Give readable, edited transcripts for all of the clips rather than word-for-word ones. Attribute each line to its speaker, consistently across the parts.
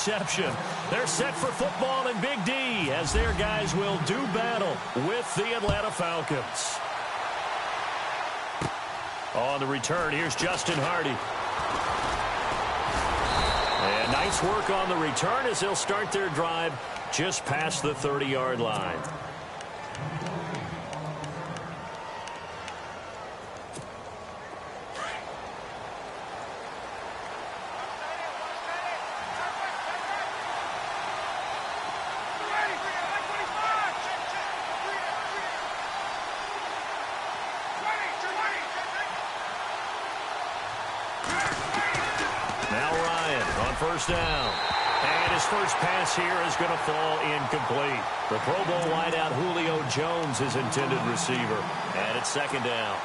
Speaker 1: reception. They're set for football in Big D as their guys will do battle with the Atlanta Falcons. On the return, here's Justin Hardy. And nice work on the return as they'll start their drive just past the 30-yard line. First down. And his first pass here is going to fall incomplete. The Pro Bowl wideout Julio Jones is intended receiver. And it's second down.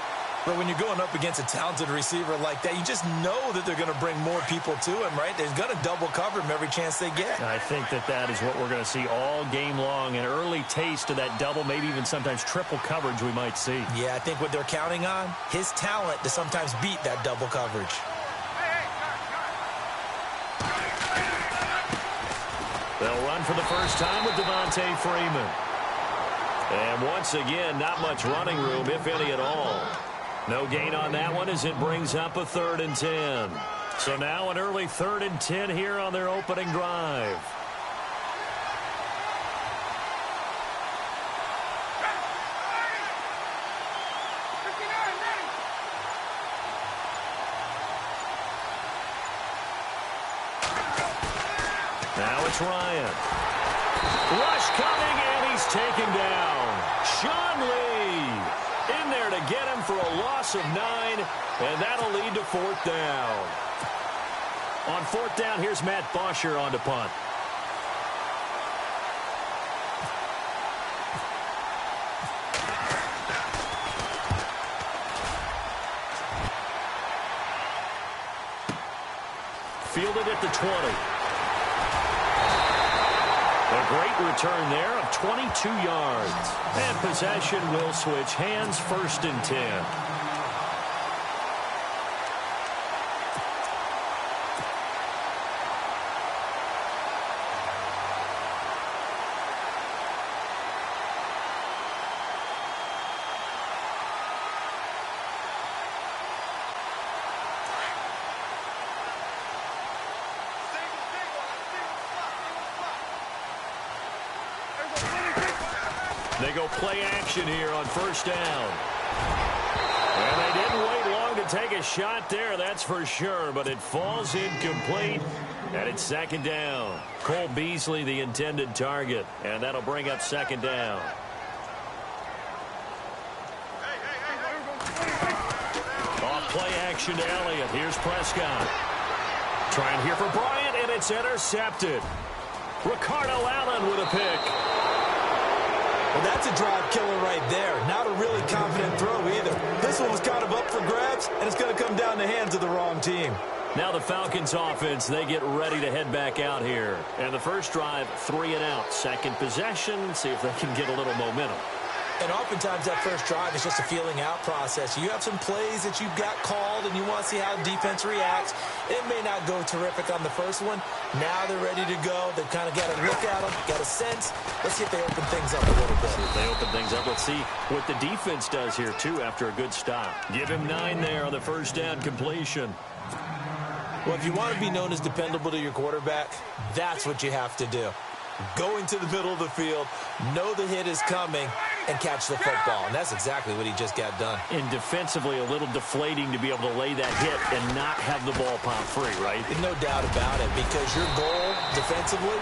Speaker 2: But when you're going up against a talented receiver like that, you just know that they're going to bring more people to him, right? They're going to double cover him every chance they get.
Speaker 1: I think that is what we're going to see all game long. An early taste of that double, maybe even sometimes triple coverage we might see.
Speaker 2: Yeah, I think what they're counting on, his talent to sometimes beat that double coverage.
Speaker 1: They'll run for the first time with Devontae Freeman. And once again, not much running room, if any at all. No gain on that one as it brings up a 3rd and 10. So now an early 3rd and 10 here on their opening drive. Now it's Ryan. Rush coming, and he's taken down. Sean Lee in there to get him for a loss of 9, and that'll lead to 4th down. On 4th down, here's Matt Bosher on to punt. Fielded at the 20. A great return there of 22 yards. And possession will switch hands, 1st and 10. They go play action here on 1st down. And they didn't wait long to take a shot there, that's for sure, but it falls incomplete, and it's 2nd down. Cole Beasley, the intended target, and that'll bring up 2nd down. Off play action to Elliott. Here's Prescott. Trying here for Bryant, and it's intercepted. Ricardo Allen with a pick.
Speaker 2: Well, that's a drive killer right there. Not a really confident throw either. This one was kind of up for grabs, and it's going to come down the hands of the wrong team.
Speaker 1: Now the Falcons offense, they get ready to head back out here. And the first drive, 3 and out. Second possession, see if they can get a little momentum.
Speaker 2: And oftentimes that first drive is just a feeling out process. You have some plays that you've got called and you want to see how the defense reacts. It may not go terrific on the first one. Now they're ready to go. They've kind of got to look at them, got a sense. Let's see if they open things up a little bit.
Speaker 1: See if they open things up. Let's see what the defense does here, too, after a good stop. Give him 9 there on the first down completion.
Speaker 2: Well, if you want to be known as dependable to your quarterback, that's what you have to do. Go into the middle of the field, know the hit is coming, and catch the football. And that's exactly what he just got done.
Speaker 1: And defensively, a little deflating to be able to lay that hit and not have the ball pop free, right?
Speaker 2: No doubt about it, because your goal defensively,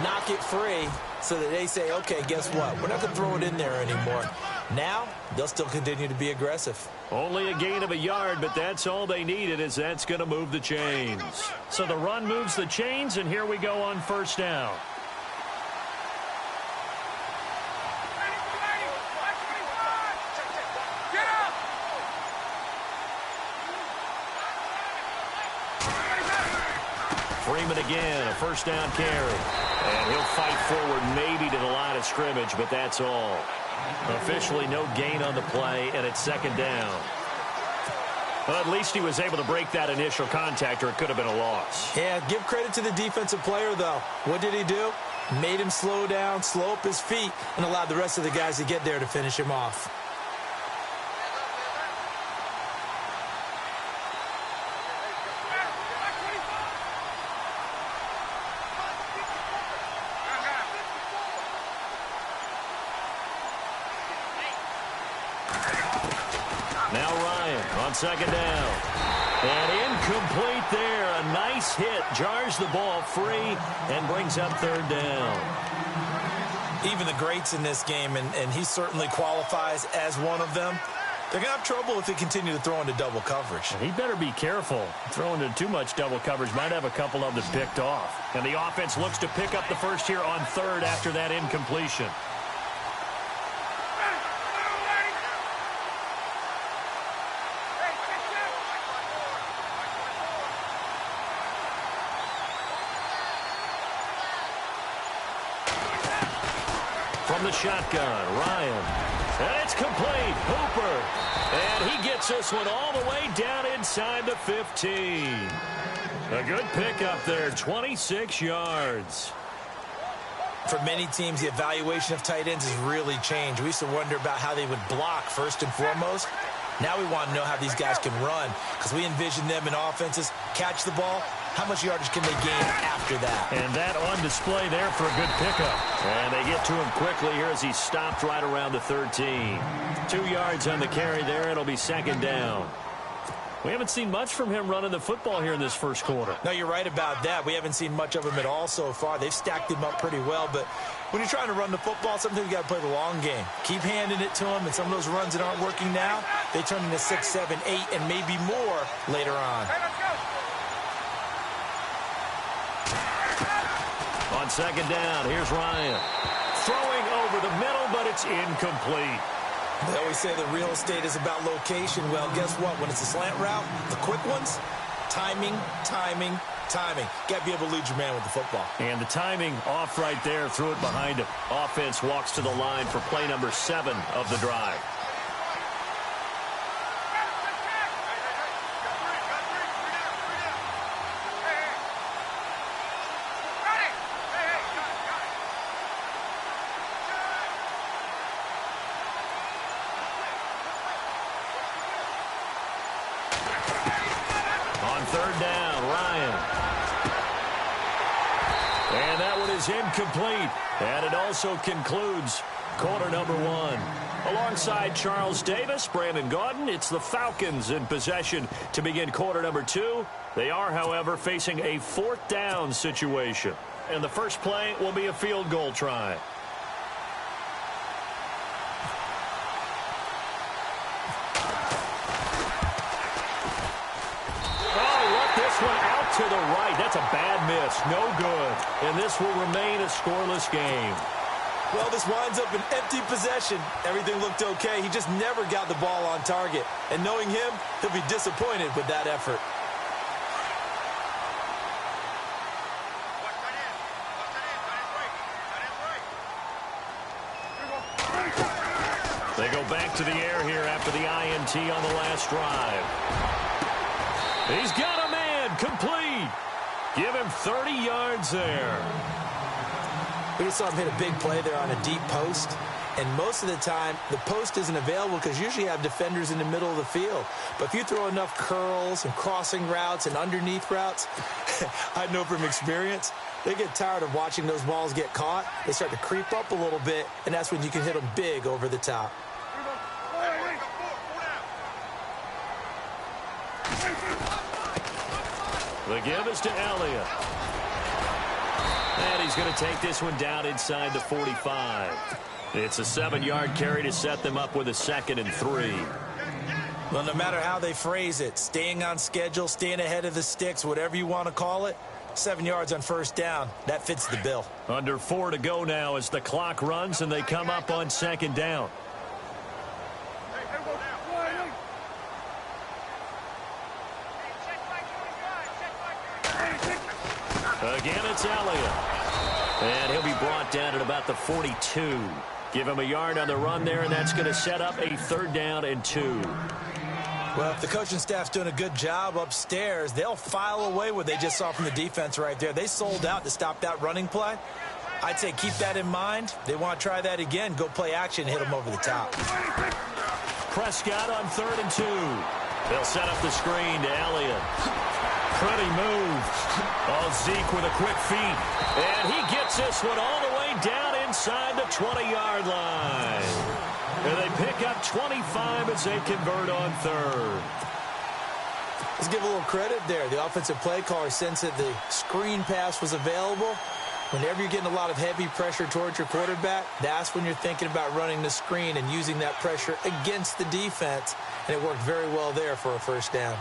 Speaker 2: knock it free so that they say, okay, guess what? We're not going to throw it in there anymore. Now, they'll still continue to be aggressive.
Speaker 1: Only a gain of a yard, but that's all they needed, as that's going to move the chains. So the run moves the chains, and here we go on first down. Freeman again, a first down carry. And he'll fight forward maybe to the line of scrimmage, but that's all. Officially no gain on the play, and it's second down. Well, at least he was able to break that initial contact, or it could have been a loss.
Speaker 2: Yeah, give credit to the defensive player, though. What did he do? Made him slow down, slow up his feet, and allowed the rest of the guys to get there to finish him off.
Speaker 1: Now Ryan on second down. And incomplete there. A nice hit. Jars the ball free and brings up third down.
Speaker 2: Even the greats in this game, and he certainly qualifies as one of them, they're going to have trouble if they continue to throw into double coverage.
Speaker 1: He better be careful. Throwing into too much double coverage might have a couple of them picked off. And the offense looks to pick up the first here on third after that incompletion. From the shotgun, Ryan. And it's complete. Hooper. And he gets this one all the way down inside the 15. A good pickup there, 26 yards.
Speaker 2: For many teams, the evaluation of tight ends has really changed. We used to wonder about how they would block first and foremost. Now we want to know how these guys can run, because we envision them in offenses catch the ball. How much yardage can they gain after that?
Speaker 1: And that on display there for a good pickup. And they get to him quickly here as he stopped right around the 13. 2 yards on the carry there. It'll be second down. We haven't seen much from him running the football here in this first quarter.
Speaker 2: No, you're right about that. We haven't seen much of him at all so far. They've stacked him up pretty well, but when you're trying to run the football, sometimes you got to play the long game. Keep handing it to him, and some of those runs that aren't working now, they turn into 6, 7, 8, and maybe more later on.
Speaker 1: On second down, here's Ryan. Throwing over the middle, but it's incomplete.
Speaker 2: They always say the real estate is about location. Well, guess what? When it's a slant route, the quick ones, timing, timing, timing. Got to be able to lead your man with the football.
Speaker 1: And the timing off right there, threw it behind him. Offense walks to the line for play number 7 of the drive. Third down, Ryan. And that one is incomplete. And it also concludes quarter number 1. Alongside Charles Davis, Brandon Gaudin, it's the Falcons in possession to begin quarter number 2. They are, however, facing a 4th down situation. And the first play will be a field goal try. To the right. That's a bad miss. No good. And this will remain a scoreless game.
Speaker 2: Well, this winds up an empty possession. Everything looked okay. He just never got the ball on target. And knowing him, he'll be disappointed with that effort.
Speaker 1: They go back to the air here after the INT on the last drive. He's got a man. Complete. Give him 30 yards there.
Speaker 2: We just saw him hit a big play there on a deep post. And most of the time, the post isn't available because you usually have defenders in the middle of the field. But if you throw enough curls and crossing routes and underneath routes, I know from experience, they get tired of watching those balls get caught. They start to creep up a little bit, and that's when you can hit them big over the top.
Speaker 1: The give is to Elliott. And he's going to take this one down inside the 45. It's a 7-yard carry to set them up with a 2nd and 3.
Speaker 2: Well, no matter how they phrase it, staying on schedule, staying ahead of the sticks, whatever you want to call it, 7 yards on first down, that fits the bill.
Speaker 1: Under 4 to go now as the clock runs and they come up on 2nd down. Again, it's Elliott. And he'll be brought down at about the 42. Give him a yard on the run there, and that's going to set up a 3rd down and 2.
Speaker 2: Well, if the coaching staff's doing a good job upstairs, they'll file away what they just saw from the defense right there. They sold out to stop that running play. I'd say keep that in mind. They want to try that again. Go play action, hit them over the top.
Speaker 1: Prescott on 3rd and 2. They'll set up the screen to Elliott. Pretty move. Oh, Zeke with a quick feed. And he gets this one all the way down inside the 20-yard line. And they pick up 25 as they convert on 3rd.
Speaker 2: Let's give a little credit there. The offensive play caller sensed that the screen pass was available. Whenever you're getting a lot of heavy pressure towards your quarterback, that's when you're thinking about running the screen and using that pressure against the defense. And it worked very well there for a first down.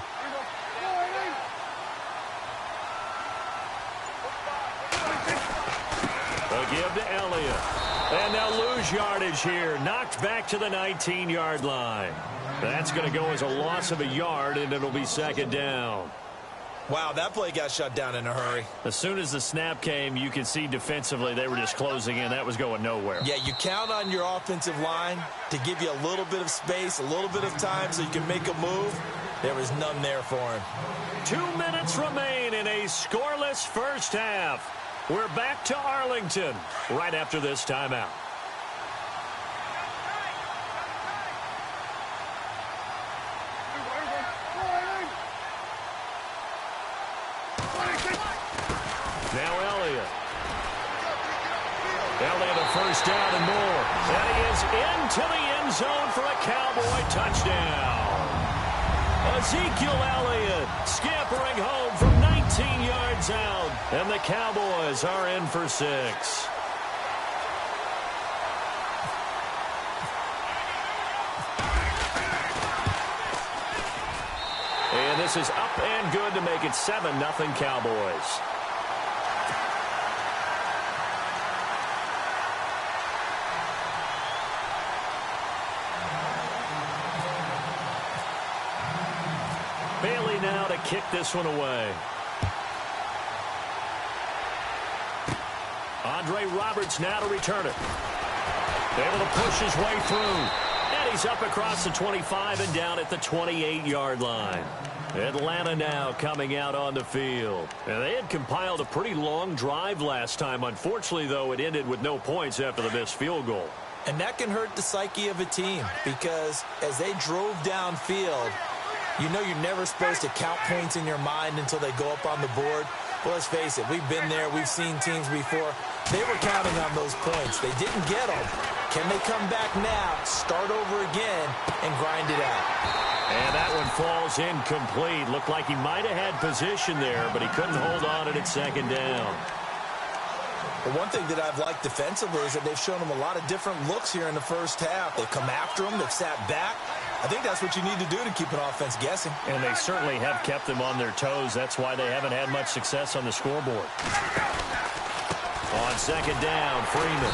Speaker 1: They'll give to Elliott. And they'll lose yardage here. Knocked back to the 19-yard line. That's going to go as a loss of a yard, and it'll be 2nd down.
Speaker 2: Wow, that play got shut down in a hurry.
Speaker 1: As soon as the snap came, you could see defensively they were just closing in. That was going nowhere.
Speaker 2: Yeah, you count on your offensive line to give you a little bit of space, a little bit of time so you can make a move. There was none there for him.
Speaker 1: 2 minutes remain in a scoreless first half. We're back to Arlington right after this timeout. Now Elliott. Elliott a first down and more. And he is into the end zone for a Cowboy touchdown. Ezekiel Elliott scampering home from 19 yards out. And the Cowboys are in for 6. And this is up and good to make it 7-0 Cowboys. Bailey now to kick this one away. Andre Roberts now to return it. Able to push his way through. And he's up across the 25 and down at the 28-yard line. Atlanta now coming out on the field. And they had compiled a pretty long drive last time. Unfortunately, though, it ended with no points after the missed field goal.
Speaker 2: And that can hurt the psyche of a team because as they drove downfield, you know you're never supposed to count points in your mind until they go up on the board. Well, let's face it, we've been there. We've seen teams before. They were counting on those points. They didn't get them. Can they come back now, start over again, and grind it out?
Speaker 1: And that one falls incomplete. Looked like he might have had position there, but he couldn't hold on it at 2nd down.
Speaker 2: Well, one thing that I've liked defensively is that they've shown them a lot of different looks here in the first half. They've come after them. They've sat back. I think that's what you need to do to keep an offense guessing.
Speaker 1: And they certainly have kept them on their toes. That's why they haven't had much success on the scoreboard. On 2nd down, Freeman.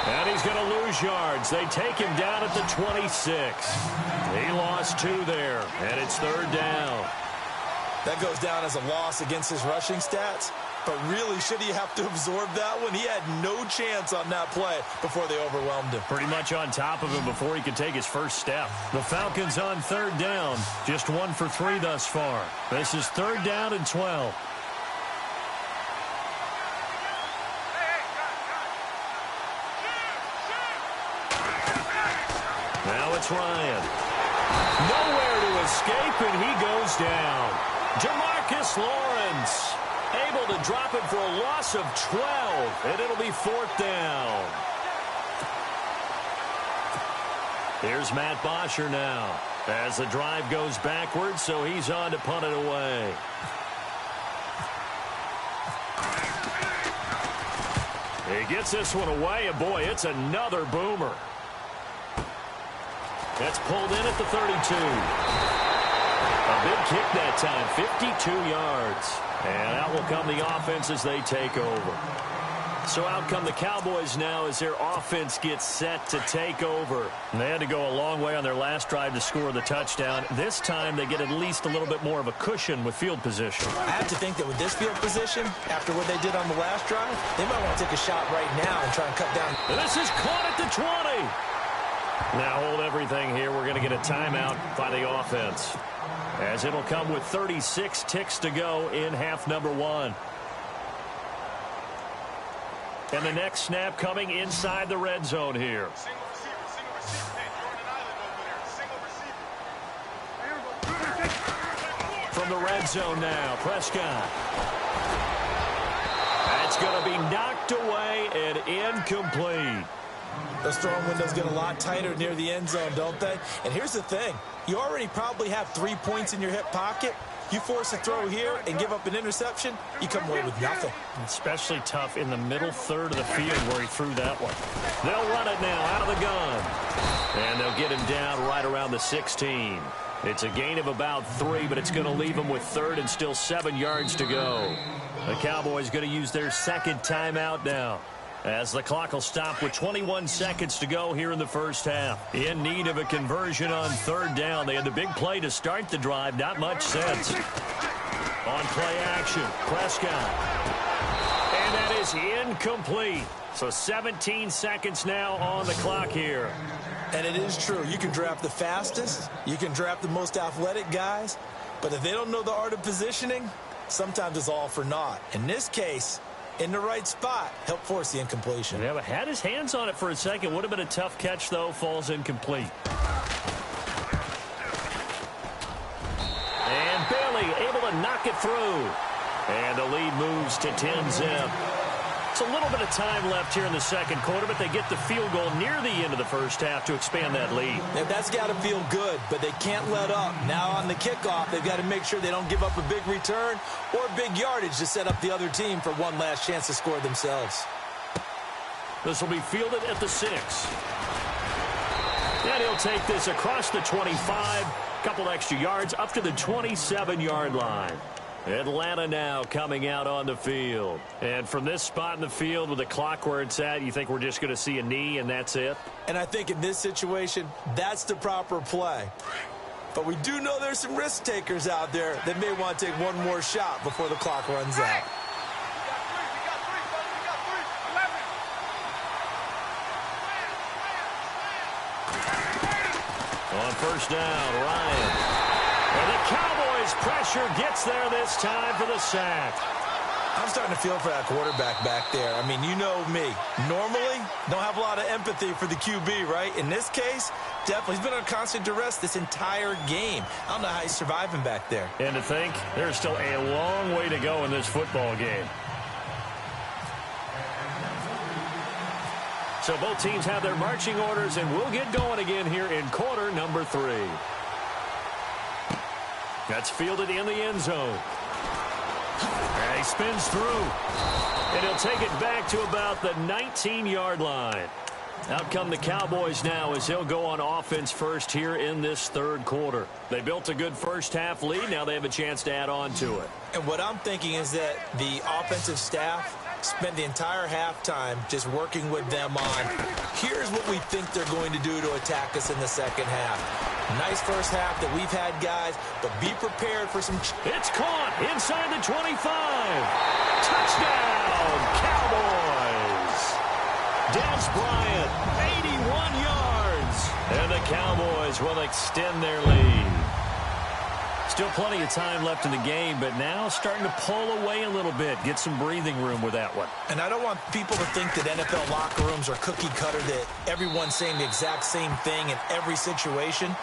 Speaker 1: And he's going to lose yards. They take him down at the 26. He lost 2 there, and it's 3rd down.
Speaker 2: That goes down as a loss against his rushing stats. But really, should he have to absorb that one? He had no chance on that play before they overwhelmed him.
Speaker 1: Pretty much on top of him before he could take his first step. The Falcons on 3rd down. Just 1 for 3 thus far. This is 3rd down and 12. Now it's Ryan. Nowhere to escape, and he goes down. Jamarcus Lawrence able to drop it for a loss of 12, and it'll be 4th down. Here's Matt Bosher now as the drive goes backwards, so he's on to punt it away. He gets this one away, and boy, it's another boomer. That's pulled in at the 32. A big kick that time, 52 yards. And out will come the offense as they take over. So out come the Cowboys now as their offense gets set to take over. And they had to go a long way on their last drive to score the touchdown. This time they get at least a little bit more of a cushion with field position.
Speaker 2: I have to think that with this field position, after what they did on the last drive, they might want to take a shot right now and try and cut down.
Speaker 1: And this is caught at the 20. Now hold everything here. We're going to get a timeout by the offense, as it'll come with 36 ticks to go in half number 1. And the next snap coming inside the red zone here. From the red zone now, Prescott. That's going to be knocked away and incomplete.
Speaker 2: Those throwing windows get a lot tighter near the end zone, don't they? And here's the thing. You already probably have 3 points in your hip pocket. You force a throw here and give up an interception, you come away with nothing.
Speaker 1: Especially tough in the middle third of the field where he threw that one. They'll run it now out of the gun. And they'll get him down right around the 16. It's a gain of about 3, but it's going to leave them with 3rd and still 7 yards to go. The Cowboys going to use their second timeout now, as the clock will stop with 21 seconds to go here in the first half. In need of a conversion on 3rd down. They had the big play to start the drive. Not much sense. On play action, Prescott. And that is incomplete. So 17 seconds now on the clock here.
Speaker 2: And it is true. You can draft the fastest. You can draft the most athletic guys. But if they don't know the art of positioning, sometimes it's all for naught. In this case, in the right spot, help force the incompletion.
Speaker 1: Yeah, but had his hands on it for a second. Would have been a tough catch, though. Falls incomplete. And Bailey able to knock it through. And the lead moves to 10-zip. It's a little bit of time left here in the second quarter, but they get the field goal near the end of the first half to expand that lead.
Speaker 2: That's got to feel good, but they can't let up. Now on the kickoff, they've got to make sure they don't give up a big return or big yardage to set up the other team for one last chance to score themselves.
Speaker 1: This will be fielded at the 6. And he'll take this across the 25, couple extra yards up to the 27-yard line. Atlanta now coming out on the field. And from this spot in the field with the clock where it's at, you think we're just going to see a knee and that's it?
Speaker 2: And I think in this situation, that's the proper play. But we do know there's some risk takers out there that may want to take one more shot before the clock runs out.
Speaker 1: On first down, Ryan. And the Cowboys pressure gets there this time for the sack.
Speaker 2: I'm starting to feel for that quarterback back there. I mean, you know me. Normally, don't have a lot of empathy for the QB, right? In this case, definitely. He's been under constant duress this entire game. I don't know how he's surviving back there.
Speaker 1: And to think, there's still a long way to go in this football game. So both teams have their marching orders, and we'll get going again here in quarter number 3. That's fielded in the end zone. And he spins through. And he'll take it back to about the 19-yard line. Out come the Cowboys now as they'll go on offense first here in this third quarter. They built a good first half lead. Now they have a chance to add on to it.
Speaker 2: And what I'm thinking is that the offensive staff spent the entire halftime just working with them on, here's what we think they're going to do to attack us in the second half. Nice first half that we've had, guys, but be prepared for some...
Speaker 1: It's caught inside the 25. Touchdown, Cowboys. Des Bryant, 81 yards. And the Cowboys will extend their lead. Still plenty of time left in the game, but now starting to pull away a little bit. Get some breathing room with that one.
Speaker 2: And I don't want people to think that NFL locker rooms are cookie cutter, that everyone's saying the exact same thing in every situation.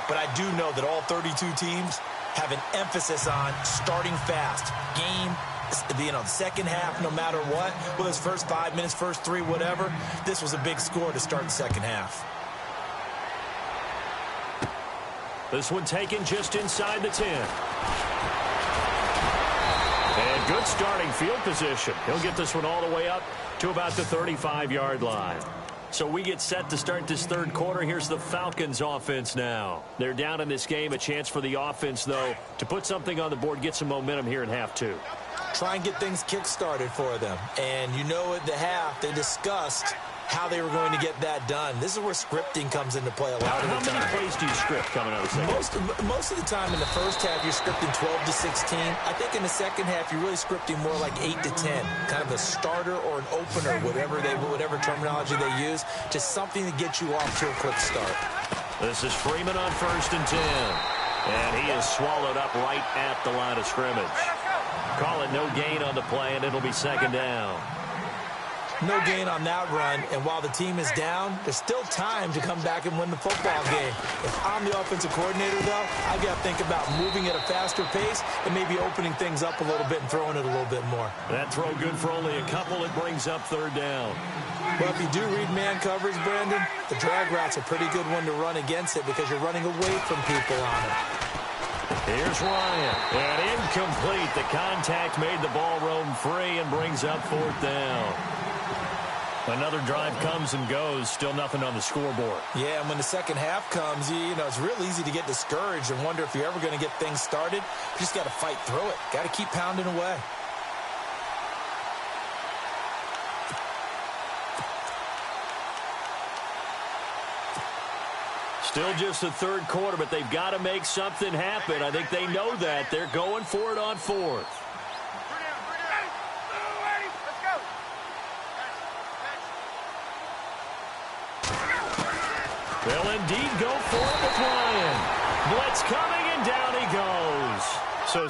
Speaker 2: But I do know that all 32 teams have an emphasis on starting fast. Game, the second half, no matter what. Whether it's first 5 minutes, first 3, whatever. This was a big score to start the second half.
Speaker 1: This one taken just inside the 10. And good starting field position. He'll get this one all the way up to about the 35-yard line. So we get set to start this third quarter. Here's the Falcons offense now. They're down in this game. A chance for the offense, though, to put something on the board, get some momentum here in half 2.
Speaker 2: try and get things kick-started for them. And you know at the half, they discussed how they were going to get that done. This is where scripting comes into play a lot of the time.
Speaker 1: How many plays do you script coming out of the second?
Speaker 2: Most of the time in the first half, you're scripting 12 to 16. I think in the second half, you're really scripting more like 8 to 10, kind of a starter or an opener, whatever terminology they use, just something to get you off to a quick start.
Speaker 1: This is Freeman on 1st and 10. And he is swallowed up right at the line of scrimmage. Call it no gain on the play, and it'll be 2nd down.
Speaker 2: No gain on that run, and while the team is down, there's still time to come back and win the football game. If I'm the offensive coordinator, though, I've got to think about moving at a faster pace and maybe opening things up a little bit and throwing it a little bit more.
Speaker 1: That throw good for only a couple. It brings up 3rd down.
Speaker 2: Well, if you do read man coverage, Brandon, the drag route's a pretty good one to run against it because you're running away from people on it.
Speaker 1: Here's Ryan, and incomplete. The contact made the ball roam free and brings up 4th down. Another drive comes and goes, still nothing on the scoreboard.
Speaker 2: Yeah, and when the second half comes, you know, it's real easy to get discouraged and wonder if you're ever going to get things started. You just got to fight through it. Got to keep pounding away.
Speaker 1: Still just the 3rd quarter, but they've got to make something happen. I think they know that. They're going for it on 4th. They'll indeed go for it with Ryan. Blitz coming, and down he goes. So